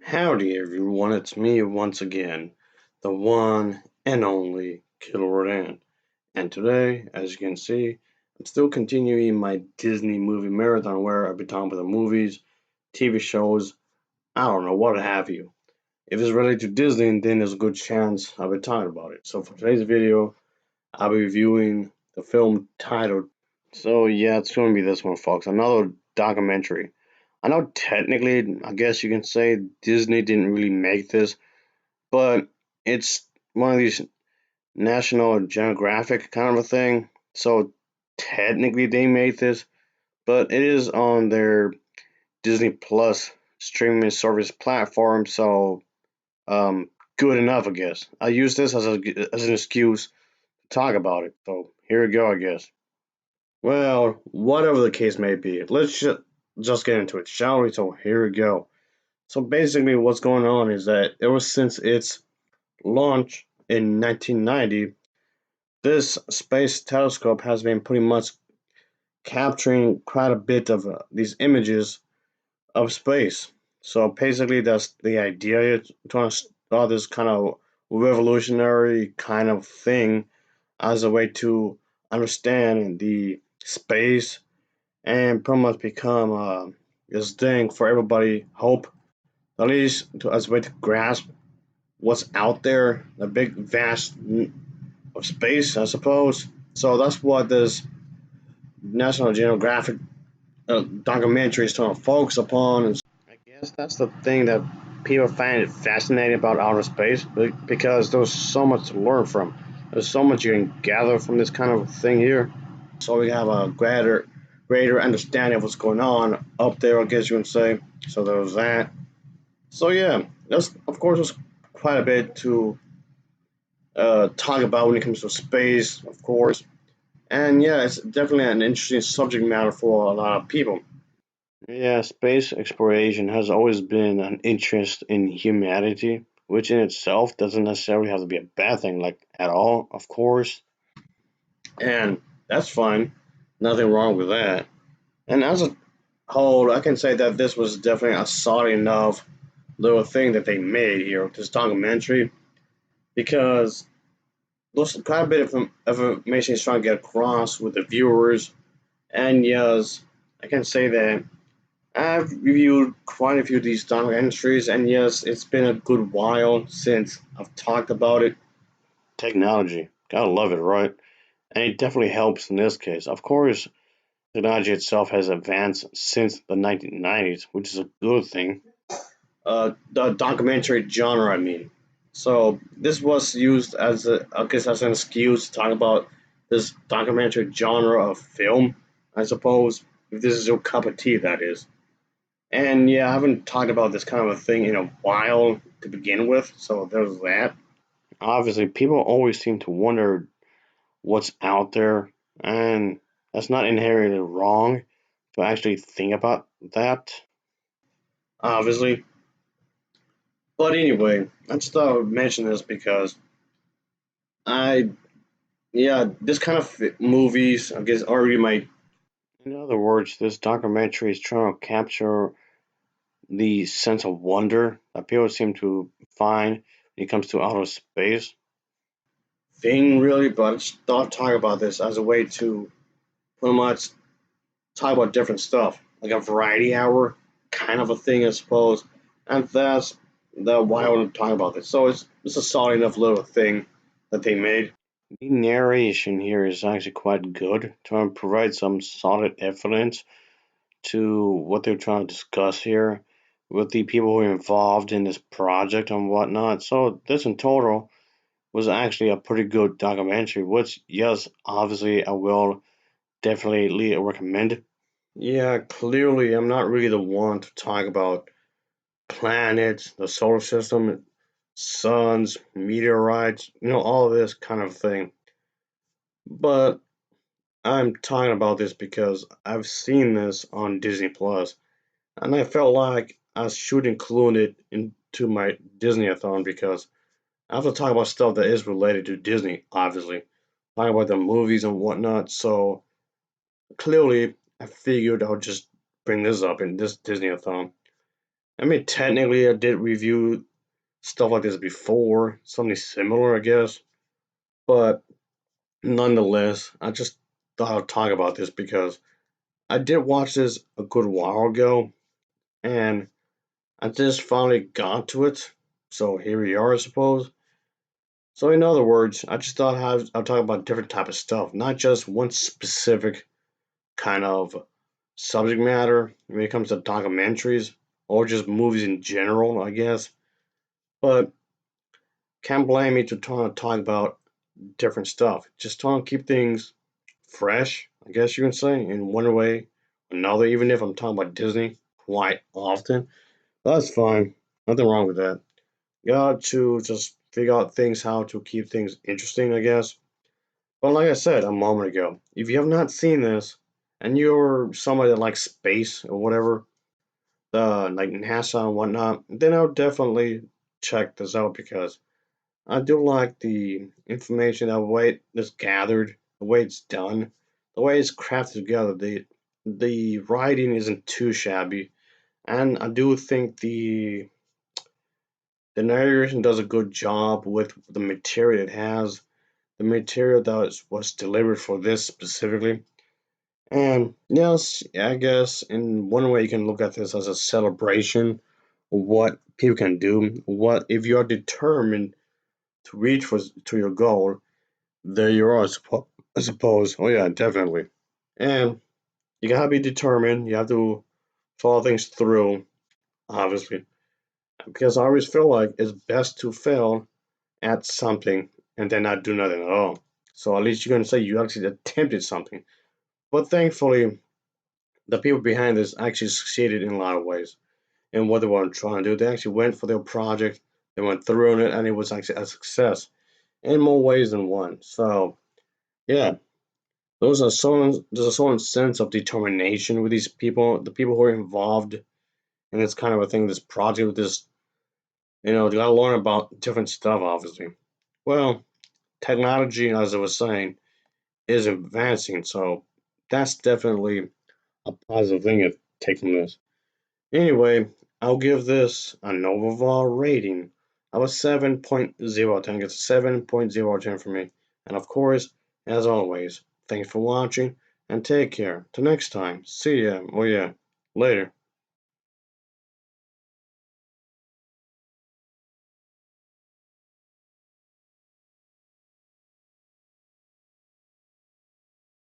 Howdy everyone, it's me once again, the one and only Killer Dan. And today, as you can see, I'm still continuing my Disney movie marathon where I've been talking about the movies, TV shows, I don't know, what have you. If it's related to Disney, then there's a good chance I'll be talking about it. So for today's video, I'll be reviewing the film titled. So yeah, it's going to be this one, folks. Another documentary. I know technically, I guess you can say Disney didn't really make this, but it's one of these National Geographic kind of a thing. So technically they made this, but it is on their Disney Plus streaming service platform. So good enough, I guess. I use this as an excuse to talk about it. So here we go, I guess. Well, whatever the case may be, just get into it, shall we? So here we go. So basically, what's going on is that ever since its launch in 1990, this space telescope has been pretty much capturing quite a bit of these images of space. So basically, that's the idea. It's trying to start this kind of revolutionary kind of thing as a way to understand the space and pretty much become this thing for everybody. Hope at least as a way to grasp what's out there, a big vast of space, I suppose. So that's what this National Geographic documentary is trying to focus upon. And I guess that's the thing that people find it fascinating about outer space because there's so much to learn from. There's so much you can gather from this kind of thing here. So we have a greater understanding of what's going on up there, I guess you would say. So there's that. So yeah, that's of course there's quite a bit to talk about when it comes to space, of course. And yeah, it's definitely an interesting subject matter for a lot of people. Yeah, space exploration has always been an interest in humanity, which in itself doesn't necessarily have to be a bad thing, like at all, of course. And that's fine. Nothing wrong with that. And as a whole, I can say that this was definitely a solid enough little thing that they made here, this documentary, because there's quite a bit of information he's trying to get across with the viewers. And yes, I can say that I've reviewed quite a few of these documentaries, and yes, it's been a good while since I've talked about it. Technology, gotta love it, right? And it definitely helps in this case. Of course, technology itself has advanced since the 1990s, which is a good thing. The documentary genre, I mean. So this was used as I guess as an excuse to talk about this documentary genre of film, I suppose. If this is your cup of tea, that is. And yeah, I haven't talked about this kind of a thing in a while to begin with, so there's that. Obviously, people always seem to wonder what's out there, and that's not inherently wrong to actually think about that. Obviously, but anyway, I just thought I would mention this because I, yeah, this kind of movies, I guess, already my. In other words, this documentary is trying to capture the sense of wonder that people seem to find when it comes to outer space thing, really. But I just thought talk about this as a way to pretty much talk about different stuff, like a variety hour kind of a thing, I suppose. And that's why I want to talk about this. So it's a solid enough little thing that they made. The narration here is actually quite good, trying to provide some solid evidence to what they're trying to discuss here with the people who are involved in this project and whatnot. So this in total was actually a pretty good documentary, which yes, obviously I will definitely recommend. Yeah, clearly I'm not really the one to talk about planets, the solar system, suns, meteorites, all of this kind of thing. But I'm talking about this because I've seen this on Disney Plus, and I felt like I should include it into my Disney-a-thon because I have to talk about stuff that is related to Disney, obviously. Talk about the movies and whatnot. So clearly, I figured I would just bring this up in this Disney-a-thon. I mean, technically, I did review stuff like this before, something similar, I guess. But nonetheless, I just thought I'd talk about this because I did watch this a good while ago, and I just finally got to it. So here we are, I suppose. So in other words, I just thought I'd talk about different type of stuff, not just one specific kind of subject matter when it comes to documentaries or just movies in general, I guess. But can't blame me to try to talk about different stuff. Just trying to keep things fresh, I guess you can say, in one way or another, even if I'm talking about Disney quite often. That's fine. Nothing wrong with that. Got to just figure out things how to keep things interesting, I guess. But like I said a moment ago, if you have not seen this and you're somebody that likes space or whatever, like NASA and whatnot, then I'll definitely check this out because I do like the information, the way it's gathered, the way it's done, the way it's crafted together. The writing isn't too shabby, and I do think the narration does a good job with the material it has, the material that was delivered for this specifically. And yes, I guess in one way you can look at this as a celebration of what people can do. What if you are determined to reach for to your goal? There you are, I suppose. Oh yeah, definitely. And you gotta be determined. You have to follow things through, obviously, because I always feel like it's best to fail at something and then not do nothing at all. So at least you can say you actually attempted something. But thankfully, the people behind this actually succeeded in a lot of ways in what they were trying to do. They actually went for their project, they went through on it, and it was actually a success in more ways than one. So yeah, there's a certain sense of determination with these people, the people who are involved in this kind of a thing, this project, this they gotta learn about different stuff, obviously. Well, technology, as I was saying, is advancing, so that's definitely a positive thing to take from this. Anyway, I'll give this an overall rating of a 7.0 10. It's a 7.0 10 for me. And of course, as always, thanks for watching and take care. Till next time, see ya. Oh yeah, later.